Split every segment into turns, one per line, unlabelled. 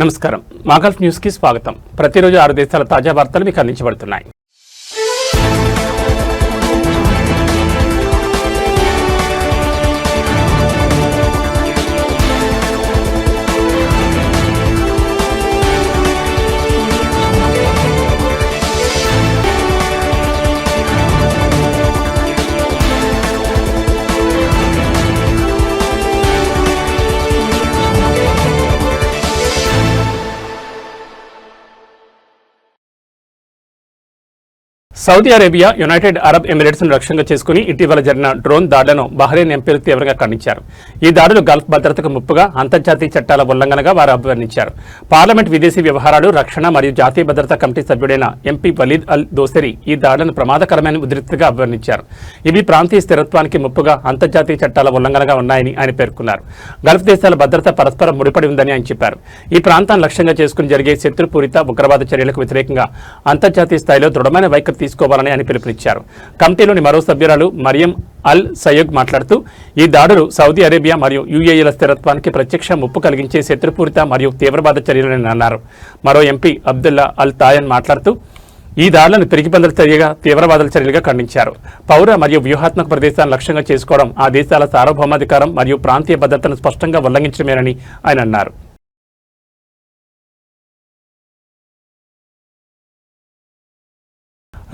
నమస్కారం. మాగల్ఫ్ న్యూస్ కి స్వాగతం. ప్రతిరోజు 6 దేశాల తాజా వార్తలు మీకు అందించబడుతున్నాయి. Saudi Arabia, United Arab Emirates ను లక్ష్యంగా చేసుకుని ఇటీవల జరిగిన డ్రోన్ దాడులను బహ్రెయిన్ ఎంపీలు తీవ్రంగా ఖండించారు. ఈ దాడులు గల్ఫ్ భద్రతకు ముప్పుగా, అంతర్జాతీయ చట్టాల ఉల్లంఘనగా వారు అభివర్ణించారు. పార్లమెంట్ విదేశీ వ్యవహారాలు, రక్షణ మరియు జాతీయ భద్రతా కమిటీ సభ్యుడైన ఎంపీ వలీద్ అల్ దోసెరి ఈ దాడులను ప్రమాదకరమైన ఉద్రిక్తగా అభివర్ణించారు. ఇవి ప్రాంతీయ స్థిరత్వానికి ముప్పుగా, అంతర్జాతీయ చట్టాల ఉల్లంఘనగా ఉన్నాయని ఆయన పేర్కొన్నారు. గల్ఫ్ దేశాల భద్రత పరస్పరం ముడిపడి ఉందని ఆయన చెప్పారు. ఈ ప్రాంతాన్ని లక్ష్యంగా చేసుకుని జరిగే శత్రుపూరిత ఉగ్రవాద చర్యలకు వ్యతిరేకంగా అంతర్జాతీయ స్థాయిలో దృఢమైన వైఖరి తీసుకోవాలని ఆయన పిలుపునిచ్చారు. కమిటీలోని మరో సభ్యురాలు మరియం అల్ సయ్యద్ మాట్లాడుతూ, ఈ దాడులు సౌదీ అరేబియా మరియు యుఏఈల స్థిరత్వానికి ప్రత్యక్ష ముప్పు కలిగించే శత్రుపూరిత మరియు తీవ్రవాద చర్యలని అన్నారు. మరో ఎంపీ అబ్దుల్లా అల్ తాయన్ మాట్లాడుతూ, ఈ దాడులను తిరిగిపందల చర్యగా, తీవ్రవాదుల చర్యలుగా ఖండించారు. పౌర మరియు వ్యూహాత్మక ప్రదేశాలను లక్ష్యంగా చేసుకోవడం ఆ దేశాల సార్వభౌమాధికారం మరియు ప్రాంతీయ భద్రతను స్పష్టంగా ఉల్లంఘించడమేనని ఆయన అన్నారు.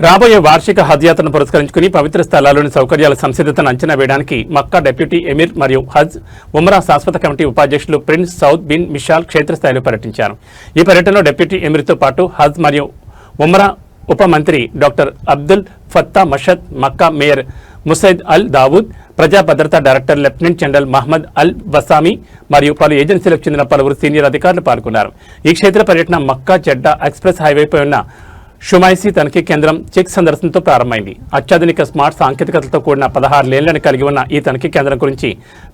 రాబోయే వార్షిక హజ్ యాత్రను పురస్కరించుకుని పవిత్ర స్థలాల్లోని సౌకర్యాల సంసిద్ధతను అంచనా వేయడానికి మక్కా డిప్యూటీ ఎమీర్ మరియు హజ్ ఉమ్రా శాశ్వత కమిటీ ఉపాధ్యక్షులు ప్రిన్స్ సౌద్ బిన్ మిషాల్ క్షేత్రస్థాయిలో పర్యటించారు. ఈ పర్యటనలో డిప్యూటీ ఎమీర్తో పాటు హజ్ మరియు ఉమ్రా ఉప మంత్రి డాక్టర్ అబ్దుల్ ఫత్తా మషద్, మక్కా మేయర్ ముసైద్ అల్ దావూద్, ప్రజా భద్రతా డైరెక్టర్ లెఫ్టినెంట్ జనరల్ మహ్మద్ అల్ వసామి మరియు పలు ఏజెన్సీలకు చెందిన పలువురు సీనియర్ అధికారులు పాల్గొన్నారు. ఈ క్షేత్ర పర్యటన మక్కా జెడ్డా ఎక్స్ప్రెస్ హైవేపై ఉన్న షుమైసీ తనిఖీ కేంద్రం చెక్ సందర్శనతో ప్రారంభమైంది. అత్యాధునిక స్మార్ట్ సాంకేతికతతో కూడిన 16 లేన్లను కలిగి ఉన్న ఈ తనిఖీ కేంద్రం గురించి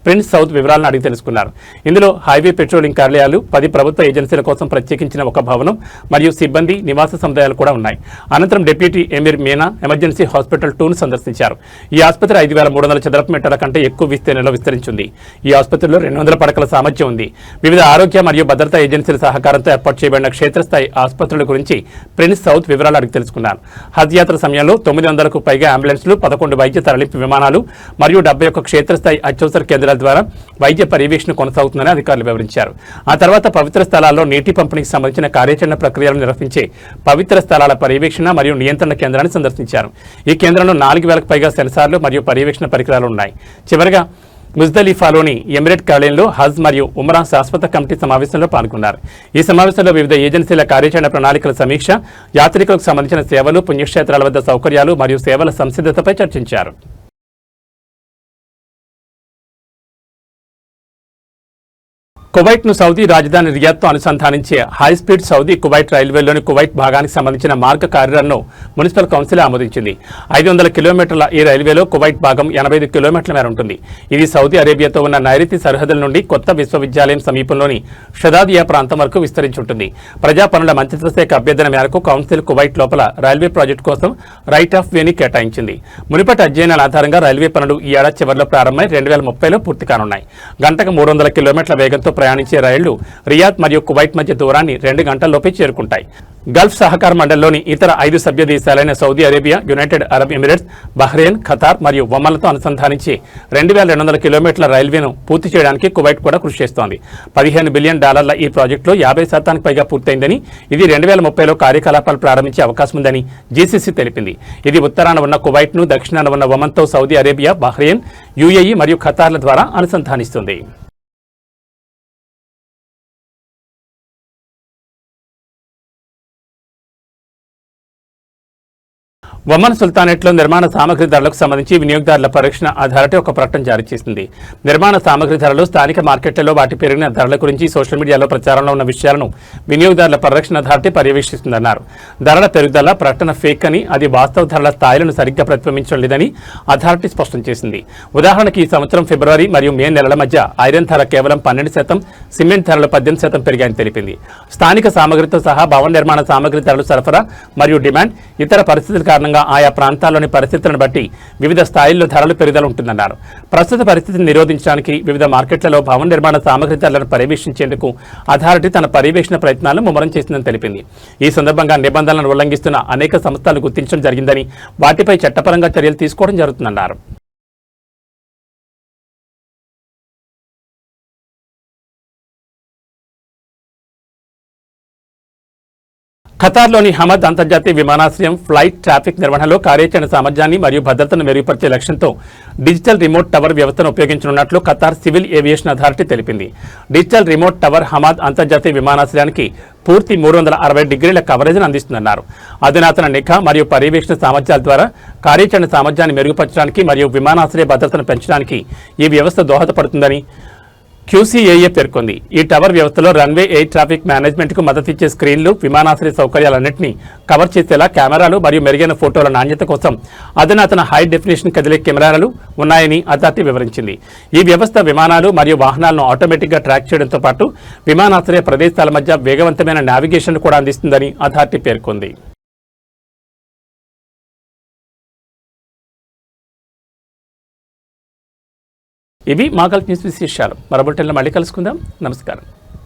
ప్రిన్స్ సౌద్ వివరాలను అడిగి తెలుసుకున్నారు. ఇందులో హైవే పెట్రోలింగ్ కార్యాలయాలు, 10 ప్రభుత్వ ఏజెన్సీల కోసం ప్రత్యేకించిన ఒక భవనం మరియు సిబ్బంది నివాస సముదాయాలు కూడా ఉన్నాయి. అనంతరం deputy emir Mina emergency hospital 2ను సందర్శించారు. ఈ ఆసుపత్రి 5300 చదరపు మీటర్ల కంటే ఎక్కువ విస్తీర్ణంలో విస్తరించింది. ఈ ఆసుపత్రిలో 200 పడకల సామర్థ్యం ఉంది. వివిధ ఆరోగ్య మరియు భద్రతా ఏజెన్సీల సహకారంతో ఏర్పాటు చేయబడిన క్షేత్రస్థాయి ఆసుపత్రుల గురించి ప్రిన్స్ సౌద్ వివరాలు అడిగి తెలుసుకున్నారు. హజ్ యాత్ర సమయంలో 900కు పైగా అంబులెన్స్లు, 11 వైద్య తరలింపు విమానాలు మరియు 71 క్షేత్రస్థాయి అత్యవసర కేంద్రాల ద్వారా వైద్య పర్యవేక్షణ కొనసాగుతుందని అధికారులు వివరించారు. ఆ తర్వాత పవిత్ర స్థలాల్లో నీటి పంపిణీకి సంబంధించిన కార్యాచరణ ప్రక్రియలను నిర్వహించే పవిత్ర స్థలాల పర్యవేక్షణ మరియు నియంత్రణ కేంద్రాన్ని సందర్శించారు. ఈ కేంద్రంలో 4000కు పైగా సెన్సార్లు మరియు పర్యవేక్షణ పరికరాలు ఉన్నాయి. చివరిగా ముజ్దలిఫాలోని ఎమిరేట్ కార్యాలయంలో హజ్ మరియు ఉమ్రా శాశ్వత కమిటీ సమావేశంలో పాల్గొన్నారు. ఈ సమావేశంలో వివిధ ఏజెన్సీల కార్యాచరణ ప్రణాళికల సమీక్ష, యాత్రికులకు సంబంధించిన సేవలు, పుణ్యక్షేత్రాల వద్ద సౌకర్యాలు మరియు సేవల సంసిద్ధతపై చర్చించారు. కువైట్ను సౌదీ రాజధాని రియాద్తో అనుసంధానించే హైస్పీడ్ సౌదీ కువైట్ రైల్వేలోని కువైట్ భాగానికి సంబంధించిన మార్గ కారిడార్ను మున్సిపల్ కౌన్సిల్ ఆమోదించింది. 500 కిలోమీటర్ల ఈ రైల్వేలో కువైట్ భాగం 85 కిలోమీటర్ల మేర ఉంటుంది. ఇది సౌదీ అరేబియాతో ఉన్న నైరుతి సరిహద్దుల నుండి కొత్త విశ్వవిద్యాలయం సమీపంలోని షదాదియా ప్రాంతం వరకు విస్తరించి ఉంటుంది. ప్రజా పనుల మంత్రిత్వ శాఖ అభ్యర్థన మేరకు కౌన్సిల్ కువైట్ లోపల రైల్వే ప్రాజెక్టు కోసం రైట్ ఆఫ్ వేని కేటాయించింది. మునుపటి అధ్యయనాల ఆధారంగా రైల్వే పనులు ఈ ఏడాది చివరిలో ప్రారంభమై 2030లో పూర్తి కానున్నాయి. గంటకు 300 కిలోమీటర్ల వేగంతో ప్రయాణించే రైళ్లు రియాద్ మరియు కువైట్ మధ్య దూరాన్ని 2 గంటల్లోపే చేరుకుంటాయి. గల్ఫ్ సహకార మండలిలోని ఇతర 5 సభ్య దేశాలైన Saudi Arabia, United Arab Emirates, Bahrain, Qatar మరియు ఒమన్లతో అనుసంధానించి 2200 కిలోమీటర్ల రైల్వేను పూర్తి చేయడానికి కువైట్ కూడా కృషి చేస్తోంది. $15 బిలియన్ ఈ ప్రాజెక్టులో 50% పైగా పూర్తయిందని, ఇది 2030లో కార్యకలాపాలు ప్రారంభించే అవకాశం ఉందని జీసీసీ తెలిపింది. ఇది ఉత్తరాన ఉన్న కువైట్ను, దక్షిణాన ఉన్న ఒమన్తో సౌదీ అరేబియా, బహ్రెయిన్, యుఏఈ మరియు ఖతార్ల ద్వారా అనుసంధానిస్తుంది. ఒమన్ సుల్తానేట్లో నిర్మాణ సామగ్రి ధరలకు సంబంధించి వినియోగదారుల పరిరక్షణ అథారిటీ ఒక ప్రకటన జారీ చేసింది. నిర్మాణ సామగ్రి ధరలు స్థానిక మార్కెట్లలో వాటి పెరిగిన ధరల గురించి సోషల్ మీడియాలో ప్రచారంలో ఉన్న విషయాలను వినియోగదారుల పరిరక్షణ అథారిటీ పర్యవేక్షిస్తుందన్నారు. ధరల పెరుగుదల ప్రకటన ఫేక్ అని, అది వాస్తవ ధరల స్థాయిలను సరిగ్గా ప్రతిబింబించడం లేదని అథారిటీ స్పష్టం చేసింది. ఉదాహరణకు ఈ సంవత్సరం ఫిబ్రవరి మరియు మే నెలల మధ్య ఐరన్ ధర కేవలం 12%, సిమెంట్ ధరలు 18% పెరిగాయని తెలిపింది. స్థానిక సామగ్రితో సహా భవన నిర్మాణ సామగ్రి ధరలు సరఫరా మరియు డిమాండ్, ఇతర పరిస్థితుల కారణంగా సందర్భంగా ఆయా ప్రాంతాల్లోని పరిస్థితులను బట్టి వివిధ స్థాయిల్లో ధరల పెరుగుదల ఉంటుందన్నారు. ప్రస్తుత పరిస్థితిని నిరోధించడానికి వివిధ మార్కెట్లలో భవన నిర్మాణ సామగ్రి ధరలను పర్యవేక్షించేందుకు అథారిటీ తన పర్యవేక్షణ ప్రయత్నాలను ముమ్మరం చేసిందని తెలిపింది. ఈ సందర్భంగా నిబంధనలను ఉల్లంఘిస్తున్న అనేక సంస్థలు గుర్తించడం జరిగిందని, వాటిపై చట్టపరంగా చర్యలు తీసుకోవడం జరుగుతుందన్నారు. ఖతార్లోని హమద్ అంతర్జాతీయ విమానాశ్రయం ఫ్లైట్ ట్రాఫిక్ నిర్వహణలో కార్యాచరణ సామర్థ్యాన్ని మరియు భద్రతను మెరుగుపరిచే లక్ష్యంతో డిజిటల్ రిమోట్ టవర్ వ్యవస్థను ఉపయోగించనున్నట్లు ఖతార్ సివిల్ ఏవియేషన్ అథారిటీ తెలిపింది. డిజిటల్ రిమోట్ టవర్ హమద్ అంతర్జాతీయ విమానాశ్రయానికి పూర్తి 360 డిగ్రీల కవరేజ్ను అందిస్తుందన్నారు. అధునాతన నిఘా మరియు పర్యవేక్షణ సామర్థ్యాల ద్వారా కార్యాచరణ సామర్థ్యాన్ని మెరుగుపరచడానికి మరియు విమానాశ్రయ భద్రతను పెంచడానికి ఈ వ్యవస్థ దోహదపడుతుందని QCAA పేర్కొంది. ఈ టవర్ వ్యవస్థలో రన్వే ఎయిర్ ట్రాఫిక్ మేనేజ్మెంట్కు మద్దతిచ్చే స్క్రీన్లు, విమానాశ్రయ సౌకర్యాలన్నింటినీ కవర్ చేసేలా కెమెరాలు మరియు మెరుగైన ఫోటోల నాణ్యత కోసం అధునాతన హై డెఫినేషన్ కదిలే కెమెరాలు ఉన్నాయని అథారిటీ వివరించింది. ఈ వ్యవస్థ విమానాలు మరియు వాహనాలను ఆటోమేటిక్గా ట్రాక్ చేయడంతో పాటు విమానాశ్రయ ప్రదేశాల మధ్య వేగవంతమైన నావిగేషన్ కూడా అందిస్తుందని అథారిటీ పేర్కొంది. ఇవి మా గల్ఫ్ న్యూస్ విశేషాలు. మరో బులెటిన్లో మళ్ళీ కలుసుకుందాం. నమస్కారం.